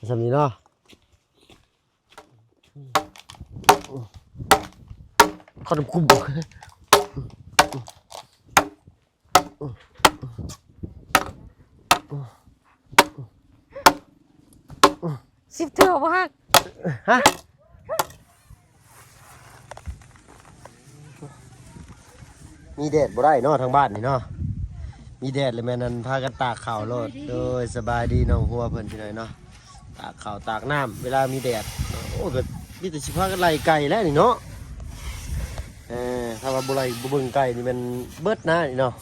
สำนี้เนาะขนมคุมสิบเถื่อวะฮะมีแดดบ่ได้เนาะทางบ้านนี่เนาะมีแดดเลยแม่นันพากันตากข่าวโลดโดยสบายดีน้องหัวเพิ่นพี่น้อยเนาะตากข่าวตากน้ำเวลามีแดดโอ้ก็มีแต่สิพากันไล่ไก่แล้วนี่เนาะถ้าว่าบ่ไล่บ่เบิ่งไก่นี่มันเบิดนะนี่เนาะ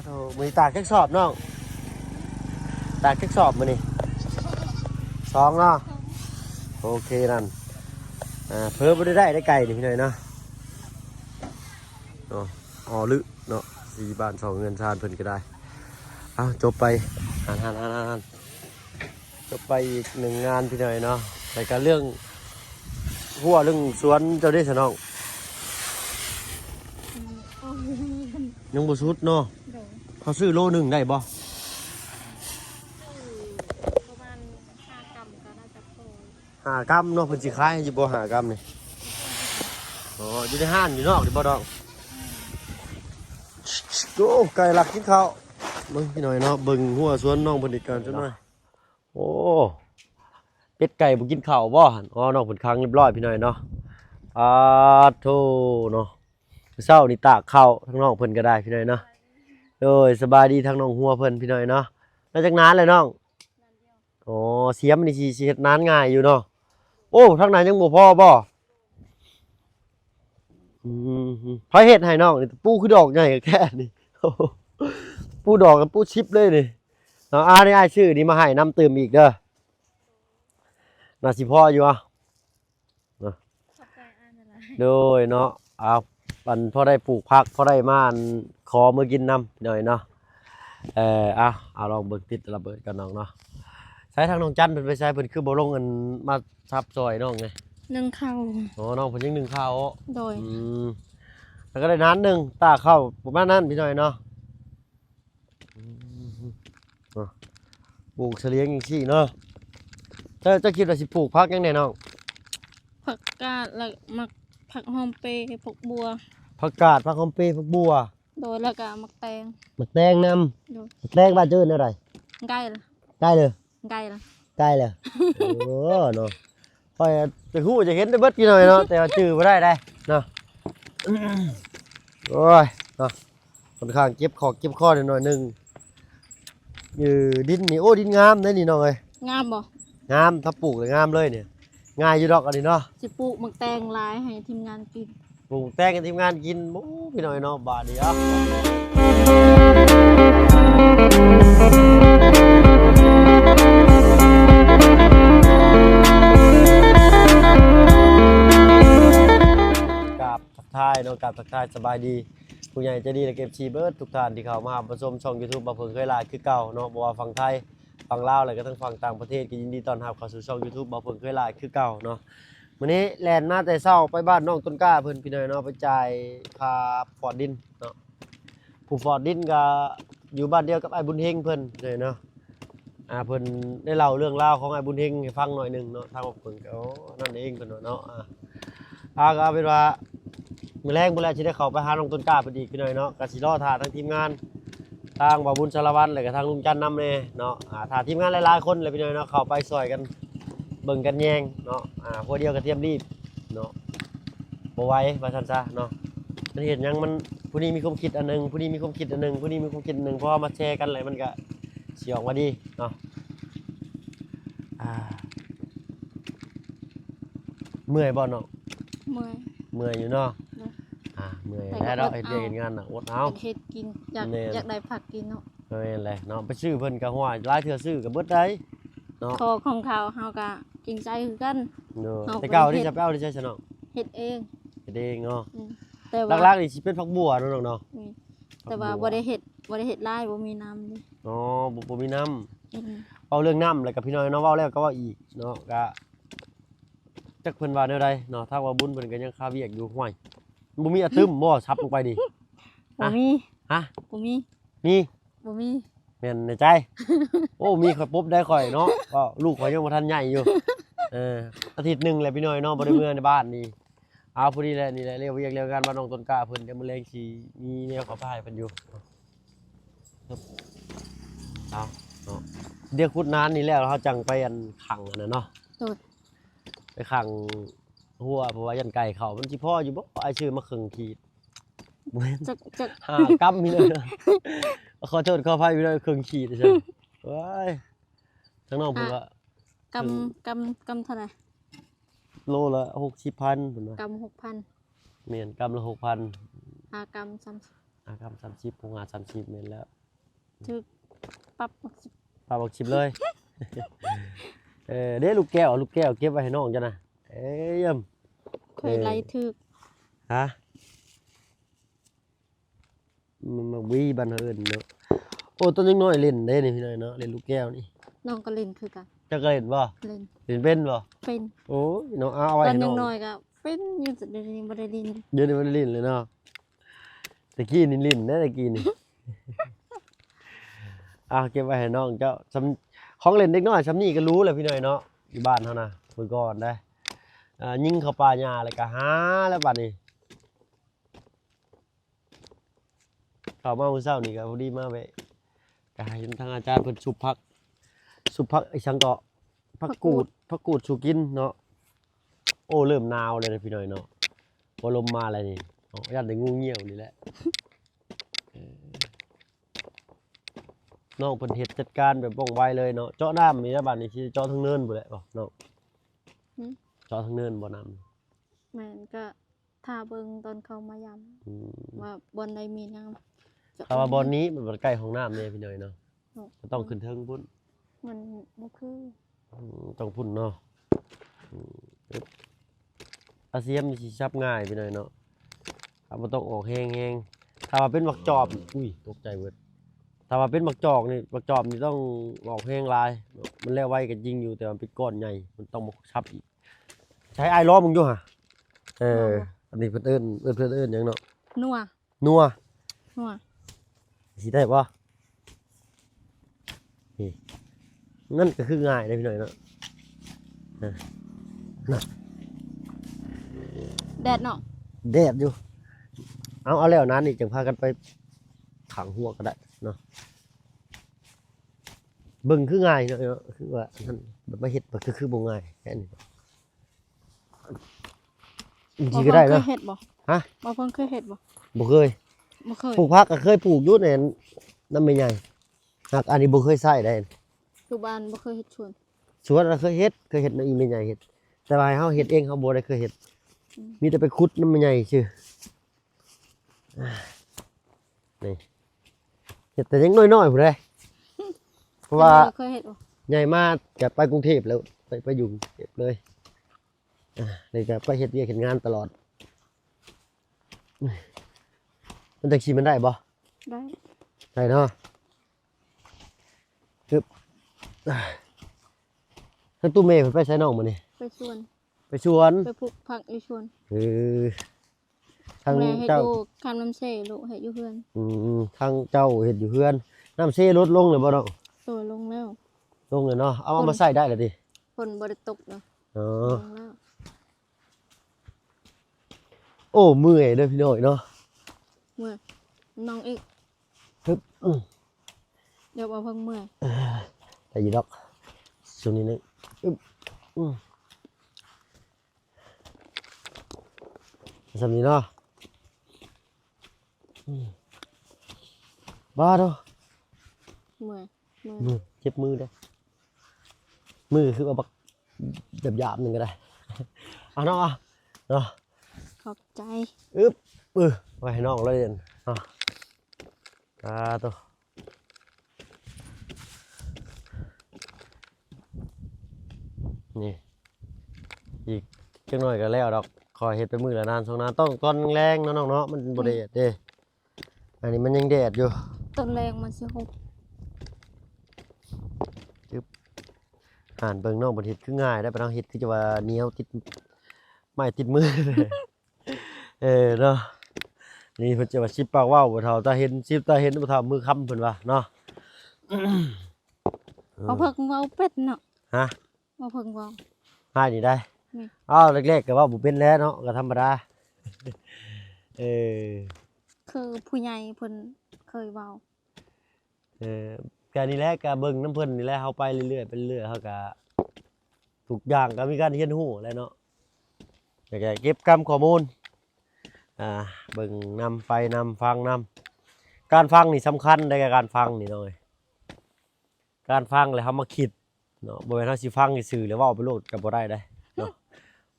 โธ่มื้อตากแค่สอบน้องตากแค่สอบมื้อนี่2เนาะโอเคนั่นเพิ่มบ่ได้ไก่นี่พี่น้อยเนาะอ๋อลึเนาะ4 บ้าน2เงินชาญเพิ่นก็ได้เอาจบไปหันจบไปอีก1งานพี่หน่อยเนาะรายการเรื่องหัวเรื่องสวนเจ้าได้สนองยังบ่สุดเนาะเขาซื้อโลนึงได้บ่ประมาณ5 กรัมก็น่าจะพอ5 กรัมเนาะเพิ่นสิขายให้อยู่บ่5 กรัมนี่อ๋ออยู่ในห้านอยู่นอกดิบ่ดอกโอ้ไก่หลักกินข้าวเบิ่งพี่หน่อยเนาะเบิ่งหัวสวนน้องเพิ่นอีกกันจังหน่อยโอ้เป็ดไก่บ่กินข้าวบ่หั่นอ๋อน้องเพิ่นค้างเรียบร้อยพี่หน่อยเนาะโธ่เนาะเช้านี่ตากข้าวทั้งน้องเพิ่นก็ได้พี่หน่อยเนาะโดยสบายดีทั้งน้องหัวเพิ่นพี่หน่อยเนาะแล้วจักนานเลยน้องอ๋อเสียมนี่สิเฮ็ดนานง่ายอยู่เนาะโอ้ทางนั้นยังบ่พอบ่พอเฮ็ดให้น้องนี่ปูคือดอกใหญ่แค่นี่ปูดอกกับปูชิปเลยนี่เนาะนี่อ้ายชื่อนี่มาให้น้ำเติมอีกเด้อน่าสิพออยู่อ่ะโดยเนาะปันพอได้ปลูกผักพอได้มาขอมือกินน้ำหน่อยเนาะเอาลองเบิกติดระเบิดกันน้องเนาะใช้ทางน้องจันเป็นไปใช้เป็นคือบ่ลงเงินมาทับซอยน้องไงนึ่งข้าวอ๋อน้องเพิ่นยัง1 ข้าวโดยแล้วก็ได้น้ำนึงตาเข้าประมาณนั้นพี่หน่อยเนาะปลูกเฉลียงอย่างซี่เนาะจะคิดว่าสิปลูกผักยังไงน้องผักกาดแล้วมักผักหอมเปรย์ผักบัวผักกาดผักหอมเปรย์ผักบัวโดยแล้วก็มักแตงมักแตงนำมักแตงบ้านเจอเท่าไหร่ไก่ละได้เลยไก่ละใกล้เลยโอ้เนาะพอยจะฮู้จะเห็นได้เบิดกี่หน่อยเนาะแต่ว่าจื้อบ่ได้เนาะโอ้ยเนาะค่อนข้างเก็บข้อหน่อยนึงอยู่ดินนี่โอ้ดินงามเด้นี่น้องเอ้ยงามบ่งามถ้าปลูกเลยงามเลยเนี่ยง่ายอยู่ดอกอันนี้เนาะสิปลูกมักแตงหลายให้ทีมงานกินปลูกแตงให้ทีมงานกินโอ้พี่น้อยเนาะบาดเดียวทักทายเนาะกับทักทายสบายดีผู้ใหญ่ใจดีและเก็บชีเบิร์ดทุกท่านที่เข้ามารับชมช่อง YouTube บ่เพิ่งเคยลาคือเก่าเนาะบ่ว่าฝั่งไทยฝั่งลาวแล้วก็ทั้งฝั่งต่างประเทศก็ยินดีต้อนรับเข้าสู่ช่อง YouTube บ่เพิ่งเคยลาคือเก่าเนาะมื้อนี้แล่นมาแต่เช้าไปบ้านน้องต้นกล้าเพิ่นพี่น้อยเนาะไปจ่ายค่าฟอร์ดดินเนาะผู้ฟอร์ดดินก็อยู่บ้านเดียวกับไอ้บุญเฮงเพิ่นเลยเนาะเพิ่นได้เล่าเรื่องราวของไอ้บุญเฮงให้ฟังหน่อยนึงเนาะทางเพิ่นก็นั่นเองเพิ่นเนาะก็เป็นว่ามื้อแรงพุ่นแหละสิได้เข้าไปหาน้องต้นกล้าเพิ่นอีกพี่น้อยเนาะก็สิรอท่าทั้งทีมงานทางบ่าวบุญสารวัตรแล้วก็ทางลุงจันทร์นำแน่เนาะท่าทีมงานหลายๆคนเลยพี่น้อยเนาะเข้าไปซอยกันเบิ่งกันแยงเนาะพวกเดียวก็เตรียมรีบเนาะบ่ไหวว่าซั่นซะเนาะมันเฮ็ดหยังมันผู้นี้มีความคิดอันนึงผู้นี้มีความคิดอันนึงผู้นี้มีความคิดอันนึงพอมาแชร์กันเลยมันก็สิออกมาดีเนาะเมื่อยบ่เนาะเมื่อยอยู่เนาะเมื่อยแล้วเราเฮ็ดเรื่องงานน่ะอดเอาเฮ็ดกินอยากได้ผักกินเนาะแม่นแหละเนาะไปซื้อเพิ่นก็ฮ้อยหลายเทื่อซื้อก็เบิดได้เนาะของเขาเฮาก็จริงใจคือกันเนาะแต่เก่าที่จะไปเอาที่ใช่เนาะเฮ็ดเองเนาะแต่ว่าหลักๆนี่สิเป็นผักบัวเนาะเนาะแต่ว่าบ่ได้เฮ็ดลายบ่มีน้ำนี่อ๋อบ่มีน้ำเอาเรื่องน้ำแล้วก็พี่น้อยเนาะเว้าแล้วก็เว้าอีกเนาะก็จักเพิ่นว่าแนวใดเนาะถ้าว่าบุญเพิ่นก็ยังคาเวียกอยู่ห้วยบ่มีอะตึมบ่ซับลงไปดิบ่มีฮะบ่มีมีบ่มี แม่นในใจ โอ้มีข่อยปุ๊บได้ข่อยเนาะก็ลูกข่อยยังบ่ทันใหญ่อยู่อาทิตย์หนึงแหละพี่น้อยเนาะบ่ได้เมื่อในบ้านนี่เอาพอดีแหละนี่แหละเรียกเวียกเรียกงานบ้านน้องต้นกล้าเพิ่นเดี๋ยวมื้อแลงสิมีแนวเขาพาให้เพิ่นอยู่เอาเนาะเดี๋ยวขุดนานนี่แล้วเฮาจังไปอันขังอันนั้นเนาะ โดด ไปขังหัวเพราะว่ายันไก่เขามันสิพ่ออยู่บ่ไอ้ชื่อมาครึ่งขีดบ่เห็น จัก 5 กรัมนี่เลยนะขอโทษขออภัยพี่น้อยครึ่งขีดใช่ว้ายทั้งน้องเพิ่นว่าก ำเท่าไหร่ โลละ60,000เพิ่นว่าก ำ6,000 แม่นกรัมละ 6,000 5กำ30 กรัม30 6 5 30แม่นแล้ว ถึกปรับ ปลาบอกชิมเลย เด้ลูกแก้วเก็บไว้ให้น้องจ้ะนะเอ้ยเยี่ยม เคยไล่ถึก ฮะมันวีบันเอิญเนาะโอ้ต้นยังน้อยเล่นได้นี่พี่น้อยเนาะเล่นลูกแก้วนี่ น้องก็เล่นคือกัน จะเคยเล่นบ่ เล่น เล่นเป็นบ่ เป็น โอ้ยน้องเอาไว้ ตอน ให้น้ ยั อง งน้อยก็เป็นอยู่แต่เดี๋ยวนี้บ่ได้เล่น เดี๋ยวนี้มันเล่นเลยเนาะตะกี้นี่เล่นนะตะกี้นี่ เก็บไว้ให้น้องเจ้าของเล่นเด็กน้อยซำนี้ก็รู้แหละพี่น้อยเนาะอยู่บ้านเฮานะเมื่อก่อนได้ยิงเข้าป่าหญ้าแล้วก็หาแล้วบัดนี้เข้ามามื้อเช้านี่ก็พอดีมาแวะก็ให้ทางอาจารย์เพิ่นสุบผักไอ้ชังเกาะผักกูดสุกินเนาะโอ้เริ่มหนาวเลยนะพี่น้อยเนาะพอลมมาแล้วนี่ยันได้งูเงี้ยวนี่แหละน้องเพิ่นเฮ็ดจัดการแบบว่องไวเลยเนาะเจาะน้ำนี่นะบัดนี้สิเจาะทางเนินบ่แหละบ่เนาะเจาะทางเนินบ่น้ำ แม่นก็ท่าเบิ่งตอนเขามายามว่าบอนใดมีน้ำ ถ้าว่าบอลนี้มันบ่ใกล้ห้องน้ำเนี่ยพี่น้อยเนาะก็ต้องขึ้นเทิงพุ่น มันบ่คือ ต้องพุ่นเนาะอาเซียมนี่สิชับง่ายพี่น้อยเนาะถ้าบ่ต้องออกแห้งๆถ้าว่าเป็นบักจอบอุ้ยตกใจเบิดถ้าว่าเป็นบักจอกนี่บักจอบนี่ต้องออกแห้งหลายมันแล้วไวก็จริงอยู่แต่มันเป็นก้อนใหญ่มันต้องมาชับอีกใช้ไอ้ล้อมึงอยู่ห่ะอันนี้เพิ่นเอิ้นหยังเนาะ นัว นัว นัว สิได้บ่นี่นั่นก็คือง่ายเลยพี่น้อยเนาะน่ะ แดดเนาะ แดดอยู่เอาแล้วนั้นนี่จังพากันไปขังหัวก็ได้เนาะเบิ่งคือง่ายเนาะคือว่าท่านแบบมาเฮ็ดบ่คือบ่ง่ายแค่นี้จริงๆก็ได้เนาะ เคยเฮ็ดบ่ ฮะ บ่เพิ่นเคยเฮ็ดบ่ บ่เคย บ่เคย ปลูกผักก็เคยปลูกอยู่ในน้ำไม่ใหญ่หากอันนี้บ่เคยใช้ได้ อยู่บ้านบ่เคยเฮ็ดชวน สวนเคยเฮ็ดในอีไม่ใหญ่เฮ็ดแต่ว่าให้เฮาเฮ็ดเองเฮาบ่ได้เคยเฮ็ดมีแต่ไปขุดน้ำไม่ใหญ่ซื่อนี่เฮ็ดแต่ยังน้อยๆพุ่นเด้เพราะว่า เคยเฮ็ดบ่ ใหญ่มากจะไปกรุงเทพแล้วไปอยู่กรุงเทพเลยนี่ก็ไปเฮ็ดเวียกเฮ็ดงานตลอดมันจังสิมันได้บ่ ได้ ได้เนาะคือถ้าตู้เมย์เพิ่นไปใช้น้องมื้อนี้ ไปชวน ไปชวน ไปปลูกผักอยู่ชวน ทาง แม่เฮ็ด เจ้า อยู่คำน้ำเสลูกเฮ็ดอยู่เฮือน ทางเจ้าเฮ็ดอยู่เฮือนน้ำเซลดลงเลยบ่เนาะ ตัวลงแล้ว ลงเลยเนาะเอามาใส่ได้แล้วดิ ฝนบ่ได้ตกเนาะ อ๋อ ลงแล้ว โอ้เมื่อยเด้อพี่น้อยเนาะ เมื่อยน้องอีก ฮึบ เดี๋ยวเอาเพิ่งเมื่อย แต่ยีดอกช่วงนี้นึงอึ๊บสำนี้เนาะบ้าเนาะ เมื่อย มือเจ็บมือเด้อมือคือว่าบักหยาบๆหนึงก็ได้เอาเนาะเนาะ ขอบใจ อึ๊บไว้ให้น้องเลยเด่นเนาะตัวนี่อีกจังหน่อยก็แล้วดอกคอยเฮ็ดไปมือละนานสองนานต้องก่อนแรงเนาะน้องเนาะมันบ่ได้เด้อันนี้มันยังแดดอยู่ ต้นแรงมันสิหก อ่านเบิ่งน้องบ่เฮ็ดคือง่ายได้ไปทางเฮ็ดคือจะว่าเหนียวติดไม้ติดมือ เนาะนี่เพิ่นจะว่าสิปากเว้าบ่เท่าตาเห็นสิตาเห็นบ่เท่ามือค้ำเพิ่นว่าเนาะ บ่เพิ่งเว้าเป็ดเนาะ ฮะ บ่เพิ่งเว้า ให้นี่ได้ นี่ อ้าวเล็กๆก็ว่าบ่เป็นแล้วเนาะก็ธรรมดาเออ คือผู้ใหญ่เพิ่นเคยเว้า การนี่แหละก็เบิ่งน้ำเพิ่นนี่แหละเฮาไปเรื่อยๆไปเรื่อยเฮาก็ทุกอย่างก็มีการเรียนรู้แหล้วเนาะอยากจะเก็บกำข้อมูลเบิ่งนำไปนำฟังนำการฟังนี่สำคัญในการฟังนี่เนาะการฟังแล้วเฮามาคิดเนาะบ่แม่นเฮาสิฟังซื่อๆแล้วเว้าไปโลดก็บ่ได้เด้เนาะ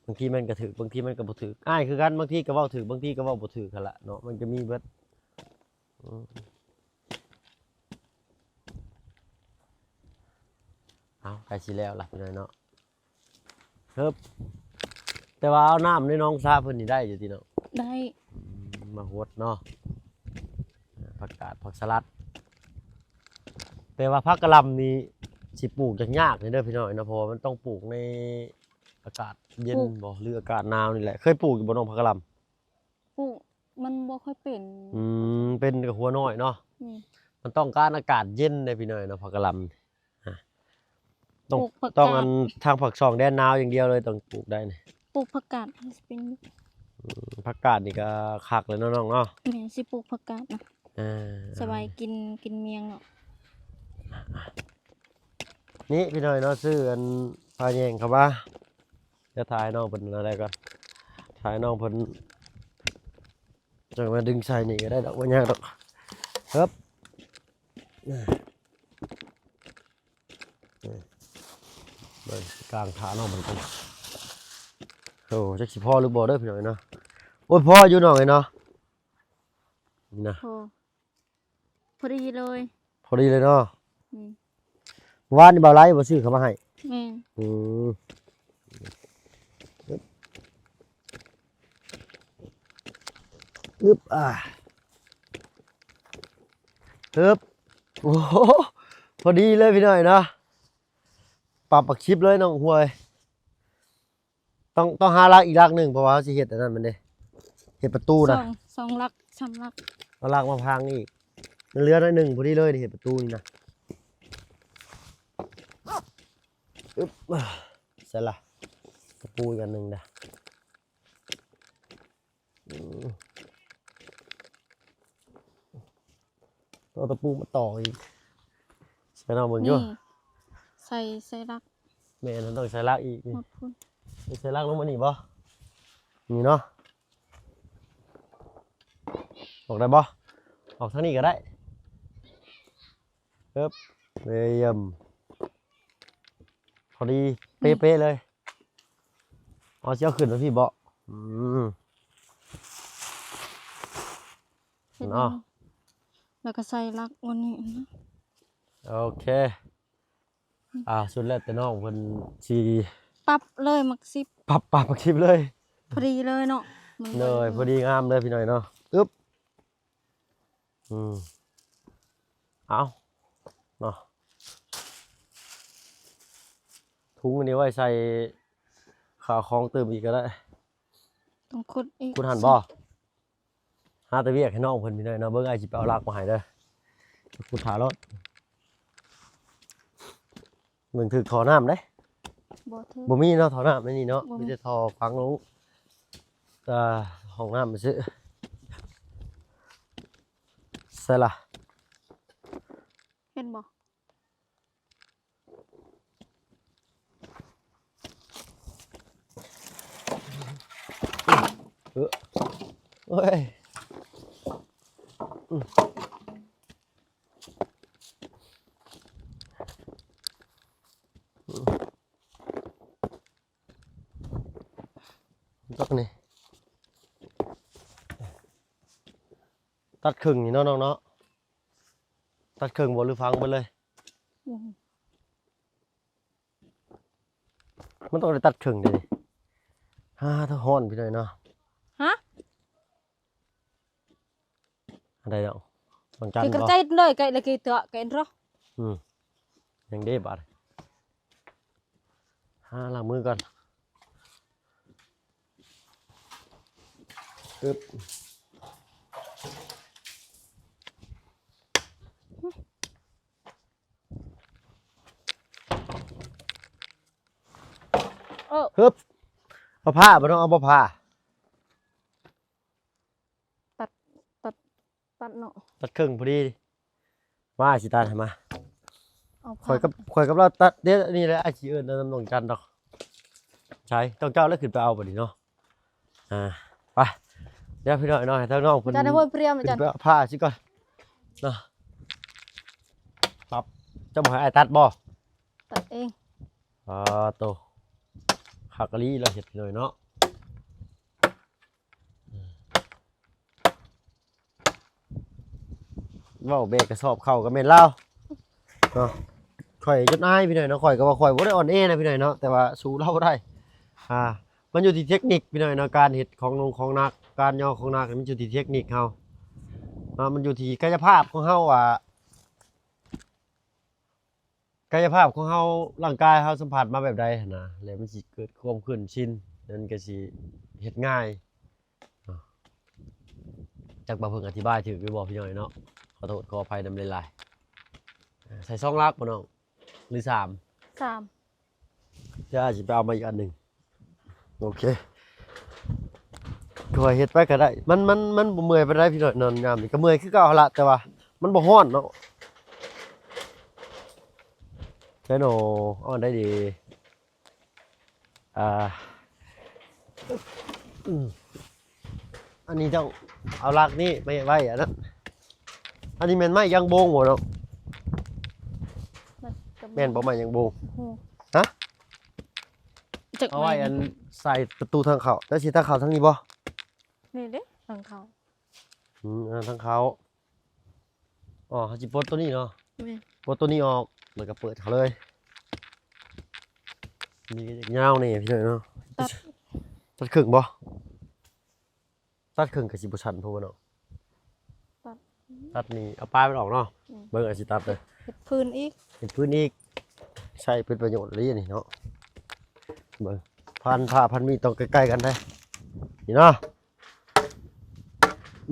บางทีมันก็ถูกบางทีมันก็บ่ถูกอ้ายคือกันบางทีก็เว้าถูกบางทีก็เว้าบ่ถูกหั่นล่ะเนาะมันก็มีเบิดเอาใกล้สิแล้วล่ะพี่น้อยเนาะครับแต่ว่าเอาน้ำในน้องซาเพิ่นนี่ได้อยู่ติเนาะ ได้ มาโหดเนาะผักกาดผักสลัดแต่ว่าผักกะหล่ำนี่สิปลูกยากๆเด้อพี่น้อยเนาะเพราะว่ามันต้องปลูกในอากาศเย็นบ่หรืออากาศหนาวนี่แหละเคยปลูกอยู่บ่น้องผักกะหล่ำ ปลูกมันบ่ค่อยเป็น เป็นกับหัวน้อยเนาะ นี่ มันต้องการอากาศเย็นเด้อพี่น้อยเนาะผักกะหล่ำต้อง ปลูกผัก ต้อง กา อั ด นทางผักช่องแดนหนาวอย่างเดียวเลยต้องปลูกได้นี่ ปลูกผักกาดให้สิเป็น ผักกาดนี่ก็คักเลยเนาะน้องเนาะ แม่นสิปลูกผักกาดนะ อ่า สบายกินเมียงเนาะ นี่พี่น้อยเนาะซื้ออันพาแยงครับว่าจะถ่ายน้องเพิ่นอะไรก่อนถ่ายน้องเพิ่นจังมาดึงใส่นี่ก็ได้ดอกบ่ยากดอกครับเบิ่งกลางขาน้องเพิ่นก่อนโอ้จักสิพ่อหรือบ่เด้อพี่น้อยเนาะโอ้ยพ่ออยู่น้องไอ้เนาะนี่นะ โอ้พอดีเลย พอดีเลยเนาะ อืม วานนี่บ่าวไล่บ่ซื้อเข้ามาให้ แม่น อืมอึ๊บอึ๊บโอ้โหพอดีเลยพี่หน่อยเนาะปรับปักชิปเลยน้องหวย ต้องหาลักอีกลักหนึ่งเพราะว่าเขาสิเฮ็ดอันนั้นมันเด้เฮ็ดประตูนะ สองลักสามลัก เอาลักมาพังอีกมันเหลือน้อยหนึ่งพอดีเลยนี่เฮ็ดประตูนี่นะอึ๊บเสร็จละตะปูอีกอันหนึ่งเด้ออืมเอาตะปูมาต่ออีกใส่น้องมึงอยู่ นี่ใส่ลัก แม่นั่นต้องใส่ลักอีกนี่ หมดพุ่น ใส่ลักลงมานี่บ่นี่เนาะออกได้บ่ออกทางนี้ก็ได้ปึ๊บเยี่ยมพอดีเป๊ะๆเลยเอาเชือกขึ้นมาพี่บ่ม เสร็จ เนาะ แล้วก็ใส่ลักวันนี้นะ โอเคสุดแล้วแต่น้องเพิ่นสิ ปั๊บเลยมักซิบ ปรับคลิปเลย พอดีเลยเนาะมัน เลยพอดีงามเลยพี่หน่อยเนาะอึ๊บเอาเนาะถุงอันนี้ไว้ใส่ขาคล้องเติมอีกก็ได้ ต้องขุดอีก คุณหันบ่หาแตะเวียกให้น้องเพิ่นพี่หน่อยเนาะเบิ่งไอ้สิไปเอาลากมาให้เด้อกูถารถเบิ่งถึกท่อน้ำเด้ บ่ถือ บ่มีเนาะท่อน้ำในนี่เนาะ บ่มี มีแต่ท่อฟังลงห้องน้ำไปซื้อใส่ละ เห็นบ่ เฮ้ยตักนี่ตัดครึ่งนี่เนาะน้องเนาะตัดครึ่งบ่หรือฟังไปเลย อืม มันต้องได้ตัดครึ่งเดี๋ยวนี้ถ้าฮ้อนพี่หน่อยเนาะ ฮะ อะไรเนาะบางจัน cái บ่ cái nơi cái là cái tựa cái đó ยังได้บัดล้างมือก่อนปึ๊บ ฮึบเอาผ้าบ่ต้องเอาบ่ผ้า ตัดเนาะ ตัดครึ่งพอดีมาสิตัดให้มา เอา ข่อยกับเราตัดเดี๋ยวนี่แหละอาชีเอิ้นน้ำนองจันดอกใช่ต้องเจ้าแล้วขึ้นไปเอาบ่ดิเนาะไปเดี๋ยวพี่น้อยทางน้องเพิ่น จันได้บ่เปรี้ยวมา ขึ้ จัน นไปเอาผ้าสิก่อนเนาะครับเจ้าบ่ให้อ้ายตัดบ่ ตัดเอง โตหักกะลีเราเฮ็ดพี่น้อยเนาะเว้าเบกกระสอบเข้าก็แม่นลาวเนาะข่อยจนอายพี่น้อยเนาะข่อยก็ว่าข่อยบ่ได้อ่อนแอนะพี่น้อยเนาะแต่ว่าสู้เราได้มันอยู่ที่เทคนิคพี่น้อยเนาะการเฮ็ดของนักการย่อของนักมันอยู่ที่เทคนิคเฮามันอยู่ที่กายภาพของเฮาว่ากายภาพของเฮาร่างกายเฮาสัมผัสมาแบบใดหั้นนะแล้วมันสิเกิดความคุ้นชินนั่นก็สิเฮ็ดง่ายจักบ่เพิ่งอธิบายถูกหรือบ่พี่น้อยเนาะขอโทษขออภัยนำหลายๆใส่2ลักบ่น้องหรือ3 3 เดี๋ยวอาจสิไปเอามาอีกอันหนึงโอเคก็เฮ็ดไปก็ได้มันบ่เมื่อยปานใดพี่น้อยนอนยามนี่ก็เมื่อยคือเก่าหั่นล่ะแต่ว่ามันบ่ร้อนเนาะใช่โนอ้อนได้ดีอันนี้ต้องเอาลักนี่ไม่ไว้อันนั้นอันนี้แม่นไม้ยางโบงบ่เนาะแม่นบ่ไม้ยางโบงฮะเอาไว้อันใส่ประตูทางเข้าแล้วสิทางเข้าทางนี้บ่ นี่เด้ทางเขา ทางเข้าอ๋อเขาสิปลดตัวนี้เนาะ แม่น ปลดตัวนี้ออกแล้วก็เปิดเขาเลยนี่ก็ยาวนี่พี่น้อยเนาะตัดครึ่งบ่ตัดครึ่งก็สิบ่ชันเพราะว่าเนาะตัดนี่เอาปลายมันออกเนาะเบิ่งอาสิตัดเลย เฮ็ดพื้นอีก เป็นพื้นอีกใช้เป็นประโยชน์เลยนี่เนาะเบิ่งพันมีต้องใกล้ๆกันได้นี่เนาะ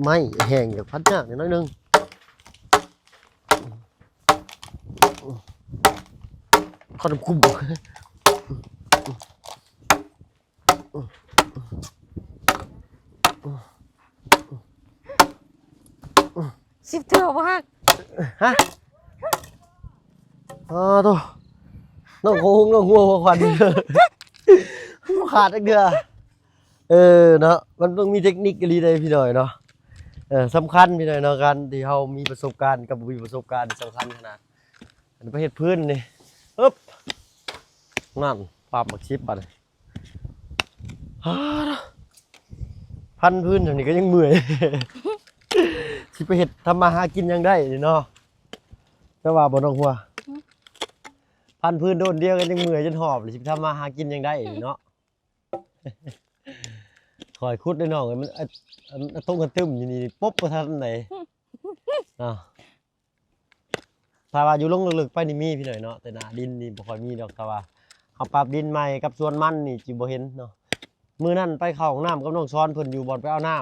ไม้แห้งจากพัดยากนิดหน่อยนึงขนมคุม10เทื่อบ่ฮัก ฮะตัวน้องโค้งน้องหัวควันขาดอีกเดือเนาะมันต้องมีเทคนิคกันดีเลยพี่หน่อยเนาะสำคัญพี่หน่อยเนาะการที่เรามีประสบการณ์กับมีประสบการณ์สำคัญขนาดอันนี้ประเทศพื้นนี่ปึ๊บนั่นปาบบักชิปบัดเลยพันพื้นอย่างนี้ก็ยังเมื่อยสิไปเฮ็ดทำมาหากินยังได้เนาะแต่ว่าบ่ต้องหัวพันพื้นโดนเดียวกันยังเมื่อยจนหอบเลยสิทำมาหากินยังได้เนาะคอยคุดได้น้องมันตุ้งกันตึมอยู่นี่ปุ๊บบ่ทันไหนถ้าว่าอยู่ลงลึกๆไปนี่มีพี่หน่อยเนาะแต่หน้าดินนี่บ่ค่อยมีดอกแต่ว่าเอาปรับดินใหม่กับสวนมันนี่จิบ่เห็นเนาะมื้อนั้นไปเข้าห้องน้ำกับน้องซ้อนเพิ่นอยู่บ่อนไปเอาน้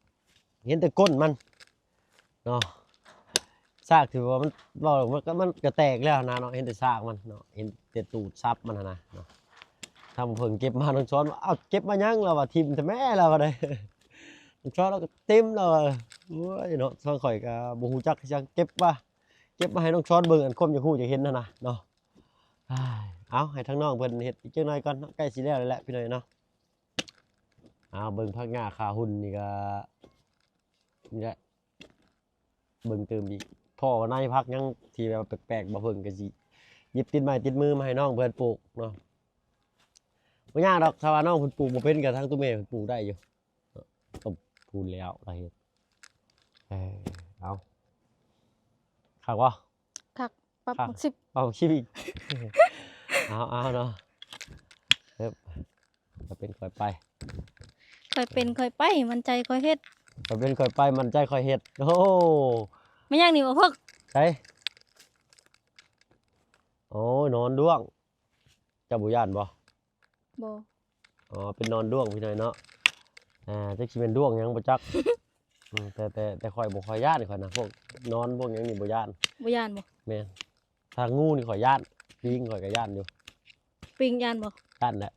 ำเห็นแต่ก้นมันเนาะซากถือว่ามันก็แตกแล้วนะเนาะเห็นแต่ซากมันเนาะเห็นแต่ตูดซับมันนะเนาะทำเพิ่งเก็บมาน้องช้อนเอาเก็บมายังเราว่าทิมแต่แม่เราว่าได้น้องช้อนเราก็เต็มเราว่าโอ้ยเนาะช้อนข่อยก็บ่ฮู้จักจังเก็บมาให้น้องช้อนเบิ่งอันคมอยากฮู้อยากเห็นนะเนาะเอาให้ทั้งน้องเพิ่นเฮ็ดอีกจังหน่อยก่อนเนาะใกล้สิแล้วแหละพี่น้อยเนาะเอาเบิ่งพักหญ้าคาหุ่นนี่ก็นี่แหละเบิ่งเติมอีกพ่อในพักยังที่แบบแปลกๆบ่เพิ่งก็สิหยิบติดไม้ติดมือมาให้น้องเพิ่นปลูกเนาะบ่ยากดอกถ้าว่าน้องเพิ่นปลูกบ่เป็นก็ทั้งตัวแม่เพิ่นปลูกได้อยู่ต้องพูนแล้วละเฮ็ดเอาคักบ่ คักปรับ คัก 10 เอาชิบอีก เอาเนาะครับก็เป็นค่อยไป ค่อยเป็นค่อยไปมันใจค่อยเฮ็ด ก็เป็นค่อยไปมันใจค่อยเฮ็ดโอ้ ไม่ยากนี่บ่พวก ใช่โอ้ยนอนด้วงเจ้าบ่ย่านบ่ บ่ อ๋อเป็นนอนด้วงพี่น้อยเนาะจักสิเป็นด้วงหยังบ่จัก แต่ข่อยบ่ค่อยย่านข่อยนะพวกนอนพวกหยังนี่บ่ย่าน บ่ย่านบ่ แม่นถ้างูนี่ข่อยย่านลิงข่อยก็ย่านอยู่ ปิงย่านบ่ ย่านแหละ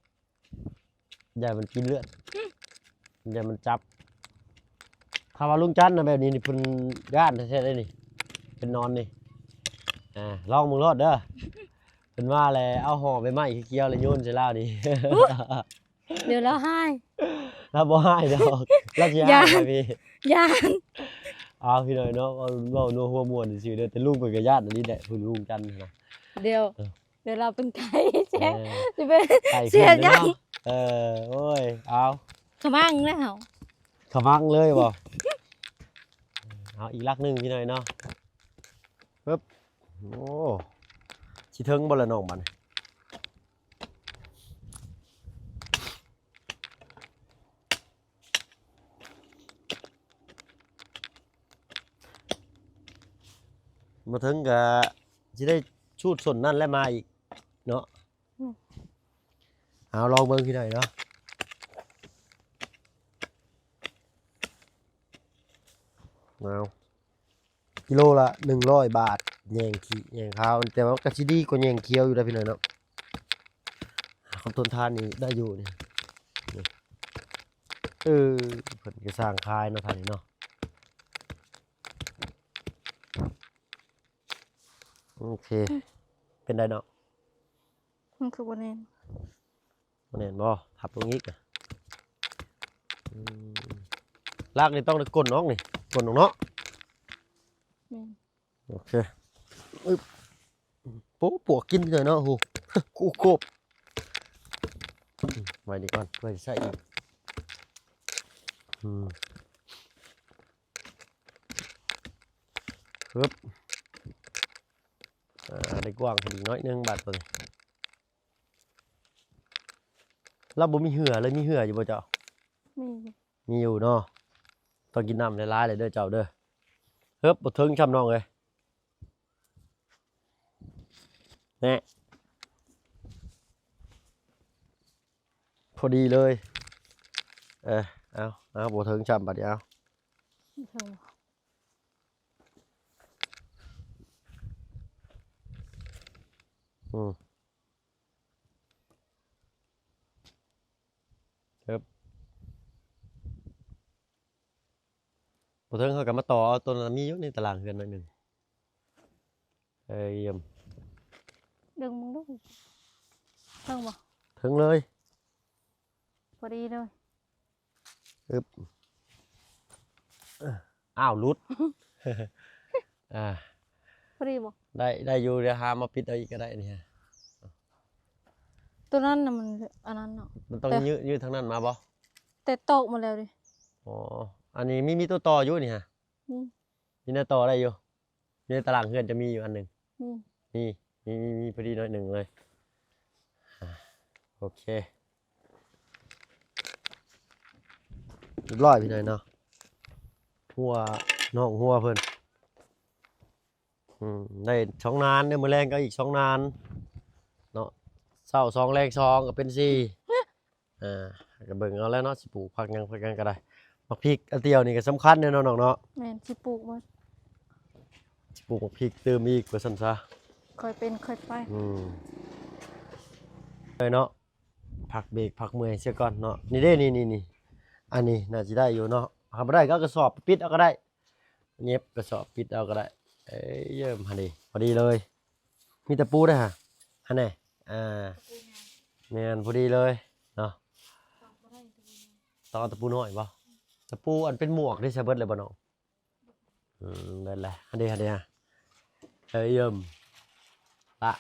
อย่ามันกินเลือดอย่ามันจับคำว่าลุงจันทร์นะแบบนี้นี่เพิ่นย่านแท้ๆเลยนี่เป็นนอนนี่ลองมึงรอดเด้อเป็นว่าแล้วเอาห่อไปไหม้เคี้ยวๆแล้วโยนใส่ลาวนี่ เดี๋ยวเราให้ เราบ่ให้ดอกเราสิให้ไปพี่ ย่าน เอาพี่หน่อยเนาะเอานัวหัวม่วนซื่อๆเด้อแต่ลุงเพิ่นก็ญาติอันนี้แหละเพิ่นลุงจันทร์นะ เดี๋ยว เออ เดี๋ยวเราเป็นไก่แจ๊ เออ จะเป็น ไก่ เสี ขึ้ ย น ยั เนาะ ง โอ้ยเอา ขมั่งแล้ว ขมังเลยบ่เอาอีกลักหนึงพี่หน่อยเนาะปึ๊บโอ้สิถึงบ่ละน้องบัดนี้มาถึงก็สิได้ชูดส่วนนั้นแล้วมาอีกเนาะเอาลองเบิ่งพี่หน่อยเนาะเอากิโลละ100 บาทแยงขี้แยงขาวแต่ว่าก็สิดีกว่าแยงเขียวอยู่แล้วพี่หน่อยเนาะคำต้นทานนี่ได้อยู่นี่นี่เพิ่นก็สร้างคายเนาะท่านนี่เนาะโอเคเป็นได้เนาะ มันคือวันนี้ บ่แน่นบ่ทับตรงนี้กะอืมลากนี่ต้องได้ก้นน้องนี่ก้นน้องเนาะ แม่น โอเคอึ๊บโป๊ะปวกกินไปเลยเนาะโห กูโกบไว้ดีก่อนเพื่อจะใส่อีกปึ๊บได้กว้างขึ้นอีกน้อยนึงบาดตัวนี้เราบ่มีเหือเลยมีเหืออยู่บ่เจ้า มี มีอยู่เนาะต้องกินน้ำหลายๆเลยเด้อเจ้าเด้อเฮ้บบ่ถึงช้ำน้องเลยแน่พอดีเลยเอาบ่ถึงช้ำบัดเดียว เออ ครับบ่ถึงเขาก็มาต่อเอาต้นนั้นมีอยู่ในตารางเรือนหน่อยหนึงเยี่ยม ดึงมึงดูเพิ่งบ่ ถึงเลย พอดีเลย อ้าวหลุด พอดีบ่ ได้อยู่เดี๋ยวหามาปิดเอาอีกก็ได้นี่ฮะ ตัวนั้นน่ะมันอันนั้นเนาะ มันต้องยืดทางนั้นมาบ่ แต่ตกมาแล้วดิ อ๋ออันนี้มีตัวต่ออยู่นี่ฮะ อืม มีหน้าต่อได้อยู่ในตารางเรือนจะมีอยู่อันหนึง อืม มีพอดีหน่อยหนึ่งเลยโอเคเรียบร้อยพี่หน่อยเนาะหัวน้องหัวเพิ่นได้ช่องนานเนี่ยมื้อแรงก็อีกช่องนานเนาะเช้าสองแรงสองก็เป็นสี่ก็เบิ่งเอาแล้วเนาะสิปลูกผักหยังก็ได้มักพริกอันเดียวนี่ก็สำคัญแน่เนาะน้องเนาะ แม่นสิปลูกหมด สิปลูกมักพริกเติมอีกว่าซั่นซะ ค่อยเป็นค่อยไป เลยเนาะพักเบรกพักเมื่อยเสียก่อนเนาะนี่เด้นี่อันนี้น่าจะได้อยู่เนาะทำไม่ได้ก็กระสอบปิดเอาก็ได้เย็บกระสอบปิดเอาก็ได้เยี่ยมฮะดีพอดีเลยมีตะปูด้วยฮะฮะแน่เนียนพอดีเลยเนาะต้องเอาตะปูน้อยป่ะตะปูอันเป็นหมวกที่ใช้เบิดเลยบ่เนาะได้เลยฮะดีฮะเยี่ยมละ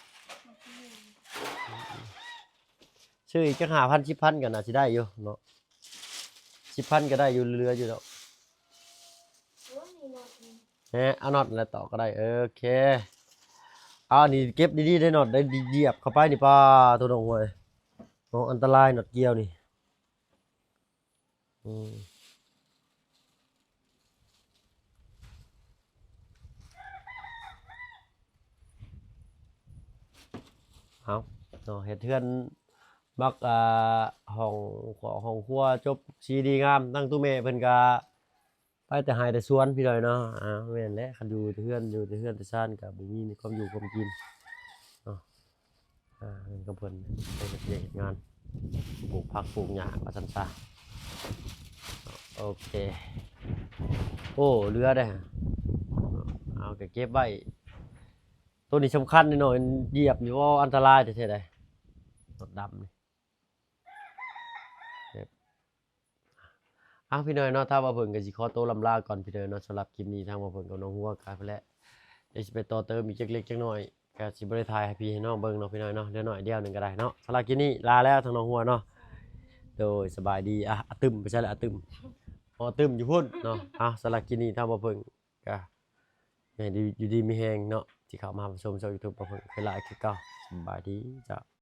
ชื่ออีกจะ5,000 10,000กันนะสิได้อยู่เนาะ10,000ก็ได้อยู่เรืออยู่แล้วเอาน็อตแล้วต่อก็ได้โอเคเอานี่เก็บดีๆได้น็อตได้เหยียบเข้าไปนี่ป้าตัวน้องเว้ยน้องอันตรายน็อตเกี่ยวนี่เอาเนาะเฮ็ดเทือนบักห้องครัวจบสีดีงามตั้งตู้เมเพิ่นก็ไปแต่หายแต่สวนพี่เลยเนาะแม่นแหละคันอยู่แต่เฮือนแต่ซ่านก็บ่มีความอยู่ความกินเนาะเพิ่นก็เพิ่นไปเฮ็ดงาน ปลูกผักปลูกหญ้าว่าซั่นซะโอเคโอ้เรือได้เอาก็เก็บไว้ตัวนี้สำคัญหน่อยเหยียบนี่ว่าอันตรายแท้ๆได้รถดำนี่เก็บพี่น้อยเนาะถ้าว่าเพิ่นก็สิขอตัวลำลาก่อนพี่น้อยเนาะสำหรับคลิปนี้ทางว่าเพิ่นกับน้องหัวกลายไปแล้วเดี๋ยวสิไปต่อเติมอีกจักเล็กจักน้อยก็สิบ่ได้ถ่ายให้พี่ให้น้องเบิ่งเนาะพี่น้อยเนาะเดี๋ยวหน่อยเดียวหนึงก็ได้เนาะสำหรับคลิปนี้ลาแล้วทางน้องหัวเนาะโดยสบายดีอะตึมไปใช่แล้วอะตึมตึมอยู่พุ่นเนาะสำหรับคลิปนี้ถ้าว่าเพิ่นก็ให้ดีอยู่ดีมีแฮงเนาะที่เข้ามาชมช่อง YouTube บ่เพิ่นเคยหลายคือเก่าสบายดีจ้ะ